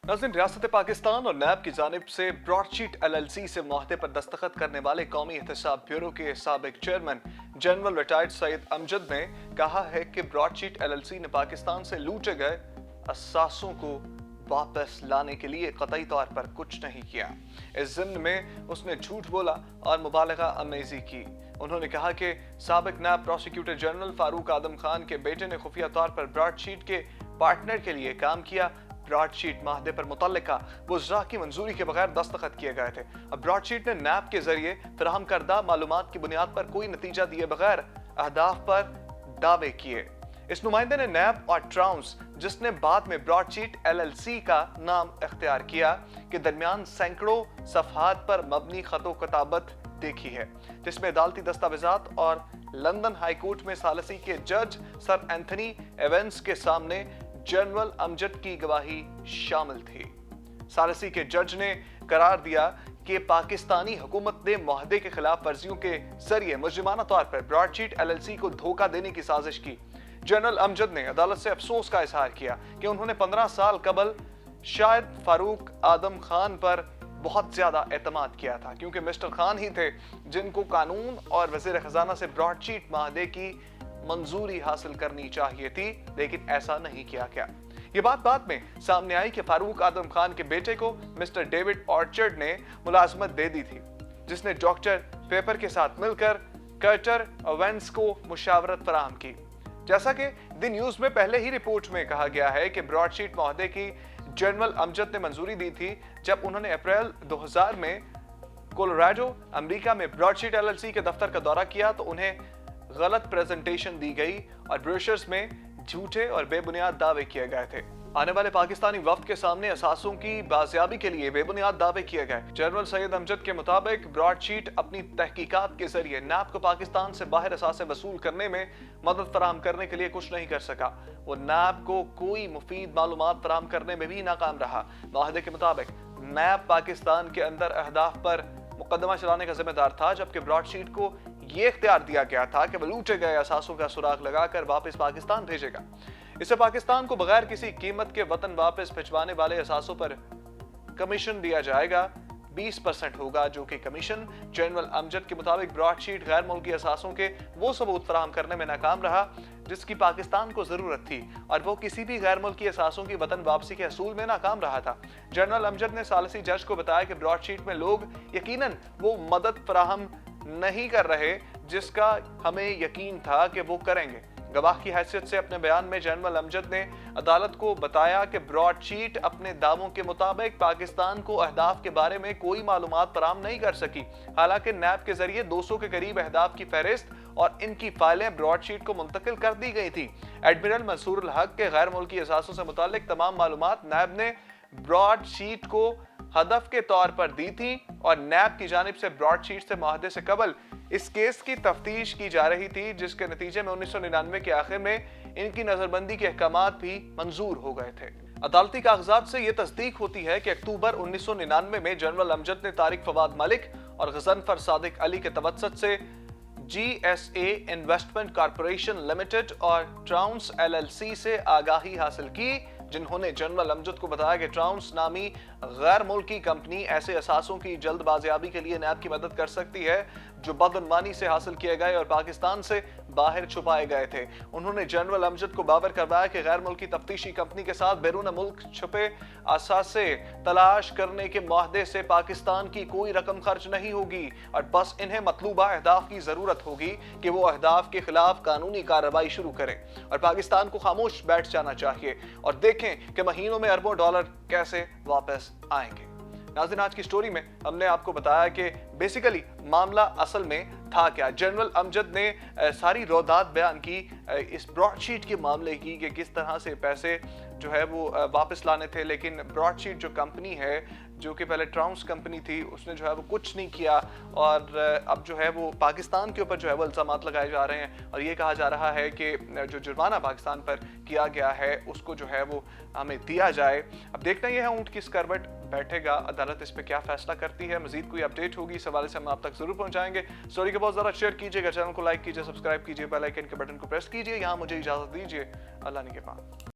नाज़रीन, रियासत पाकिस्तान और नैब की जानिब से ब्रॉडशीट LLC से मुआहदे पर दस्तखत करने वाले कौमी एहतसाब ब्यूरो के साबिक chairman general retired Syed Amjad ने कहा है कि ब्रॉडशीट LLC ने पाकिस्तान से लूटे गए असासों को वापस लाने के लिए कतई तौर पर कुछ नहीं किया। इस ज़िम्न में उसने झूठ बोला और मुबालगा अमेज़ी की। उन्होंने कहा कि साबिक नैब प्रोसिक्यूटर जनरल फारूक आदम खान के बेटे ने खुफिया तौर पर ब्रॉडशीट के पार्टनर के लिए काम किया। ब्रॉडशीट माहदे पर मुतल्लिका वज़रा की मंजूरी के बगैर दस्तखत किए गए थे। अब ब्रॉडशीट ने नैब के जरिए फराहम करदा मालूमात की बुनियाद पर कोई नतीजा दिए बगैर अहदाफ पर दावे किए। इस नुमाइंदे ने नैब और ट्राउंस, जिसने बाद में ब्रॉडशीट LLC का नाम इख्तियार किया, के दरमियान सैकड़ों सफ़हात पर मबनी खतो कताबत देखी है, जिसमें अदालती दस्तावेजात और लंदन हाई कोर्ट में सालसी के जज सर एंथनी एवेंस के सामने जनरल अमजद की गवाही शामिल थी। सालसी के जज ने करार दिया कि पाकिस्तानी हुकूमत ने मुआहदे के खिलाफ वर्जियों के जरिए मुजरिमाना तौर पर ब्रॉडशीट LLC को धोखा देने की साजिश की। जनरल अमजद ने अदालत से अफसोस का इजहार किया कि उन्होंने 15 साल कबल शायद फारूक आदम खान पर बहुत ज्यादा एतमाद किया था, क्योंकि मिस्टर खान ही थे जिनको कानून और वज़ीर खजाना से ब्रॉडशीट माहदे की मंजूरी हासिल करनी चाहिए थी, लेकिन ऐसा नहीं किया गया। ये बात बाद में सामने आई कि फारूक आदम खान के बेटे को मिस्टर डेविड ऑर्चर्ड ने मुलाजमत दे दी थी, जिसने डॉक्टर पेपर के साथ मिलकर कर्टर एवेंस को मुशावरत फराहम की। जैसा कि द न्यूज में पहले ही रिपोर्ट में कहा गया है कि ब्रॉडशीट मुआहदे की जनरल अमजद ने मंजूरी दी थी जब उन्होंने अप्रैल 2000 में कोलोराडो अमेरिका में ब्रॉडशीट LLC के दफ्तर का दौरा किया तो उन्हें गलत प्रेजेंटेशन दी गई और ब्रोशर्स में झूठे और बेबुनियाद दावे किए गए थे। आने वाले पाकिस्तानी वफ्द के सामने असासों की बाजियाबी के लिए बेबुनियाद दावे किए गए। जनरल सैयद अमजद के मुताबिक ब्रॉडशीट अपनी तहकीकात के जरिए नैब को पाकिस्तान से बाहर असासे वसूल करने में मदद फराहम करने के लिए कुछ नहीं कर सका। वो नैब को कोई मुफीद मालूमात फराहम करने में भी नाकाम रहा। मुआहदे के मुताबिक नैब पाकिस्तान के अंदर अहदाफ पर मुकदमा चलाने का जिम्मेदार था, जबकि ब्रॉडशीट को ये इख्तियार दिया गया था कि वह लूटे गए असासों का सुराग लगाकर वापस पाकिस्तान भेजेगा। इससे पाकिस्तान को बगैर किसी कीमत के वतन वापस भिजवाने वाले असासों पर कमीशन दिया जाएगा। 20% होगा, जो कि कमीशन जनरल अमजद के मुताबिक ब्रॉडशीट गैर मुल्की असासों के वो सबूत फराहम करने में नाकाम रहा जिसकी पाकिस्तान को जरूरत थी, और वो किसी भी गैर मुल्की असासों की वतन वापसी के असूल में नाकाम रहा था। जनरल अमजद ने सालसी जज को बताया कि ब्रॉडशीट में लोग यकीनन वो मदद फराहम नहीं कर रहे जिसका हमें यकीन था कि वो करेंगे। गवाह की हैसियत से अपने बयान में जनरल अमजद ने अदालत को बताया कि ब्रॉडशीट अपने दावों के मुताबिक पाकिस्तान को अहदाफ के बारे में कोई मालूमात फराहम नहीं कर सकी। हालांकि नैब के जरिए 200 के करीब अहदाफ की फहरिस्त और इनकी फाइलें ब्रॉडशीट को मुंतकिल कर दी गई थी। एडमिरल मंसूरुल हक के गैर मुल्की असासों से मुतालिक तमाम मालूमात नैब ने ब्रॉडशीट को हदफ के तौर पर दी थी और नैब की जानिब से ब्रॉडशीट से मुआहदे से कबल इस केस की तफ्तीश की जा रही थी, जिसके नतीजे में 1999 के आखिर में इनकी नजरबंदी के अहकामात भी मंजूर हो गए थे। अदालती कागजात से यह तस्दीक होती है कि अक्टूबर 1999 में जनरल अमजद ने तारिक फवाद मलिक और गजनफर सादिक अली के तवस्सुत से GSA इन्वेस्टमेंट कॉर्पोरेशन लिमिटेड और ट्राउंस LLC से आगाही हासिल की, जिन्होंने जनरल अमजद को बताया कि ट्राउंस नामी गैर मुल्की कंपनी ऐसे असासों की जल्द बाजियाबी के लिए नैब की मदद कर सकती है जो बदअनवानी से हासिल किए गए और पाकिस्तान से बाहर छुपाए गए थे। उन्होंने जनरल अमजद को बावर करवाया कि गैर मुल्की तफ्तीशी कंपनी के साथ बैरून मुल्क छुपे असासे तलाश करने के मुआहदे से पाकिस्तान की कोई रकम खर्च नहीं होगी और बस इन्हें मतलूबा अहदाफ की जरूरत होगी कि वो अहदाफ के खिलाफ कानूनी कार्रवाई शुरू करें और पाकिस्तान को खामोश बैठ जाना चाहिए और देखें कि महीनों में अरबों डॉलर कैसे वापस आएंगे। नाज़रीन, आज की स्टोरी में हमने आपको बताया कि बेसिकली मामला असल में था क्या। जनरल अमजद ने सारी रोदात बयान की इस ब्रॉडशीट के मामले की कि किस तरह से पैसे जो है वो वापस लाने थे, लेकिन ब्रॉडशीट जो कंपनी है जो कि पहले ट्राउंस कंपनी थी उसने जो है वो कुछ नहीं किया और अब जो है वो पाकिस्तान के ऊपर जो है वो इल्ज़ामात लगाए जा रहे हैं और ये कहा जा रहा है कि जो जुर्माना पाकिस्तान पर किया गया है उसको जो है वो हमें दिया जाए। अब देखना ये है ऊंट किस करवट बैठेगा, अदालत इस पर क्या फैसला करती है। मजीद कोई अपडेट होगी इस हवाले से हम आप तक जरूर पहुंचाएंगे। स्टोरी को बहुत ज़्यादा शेयर कीजिएगा, चैनल को लाइक कीजिए, सब्सक्राइब कीजिए, बेल आइकन के बटन को प्रेस कीजिए। यहाँ मुझे इजाज़त दीजिए, अल्लाह निगहबान।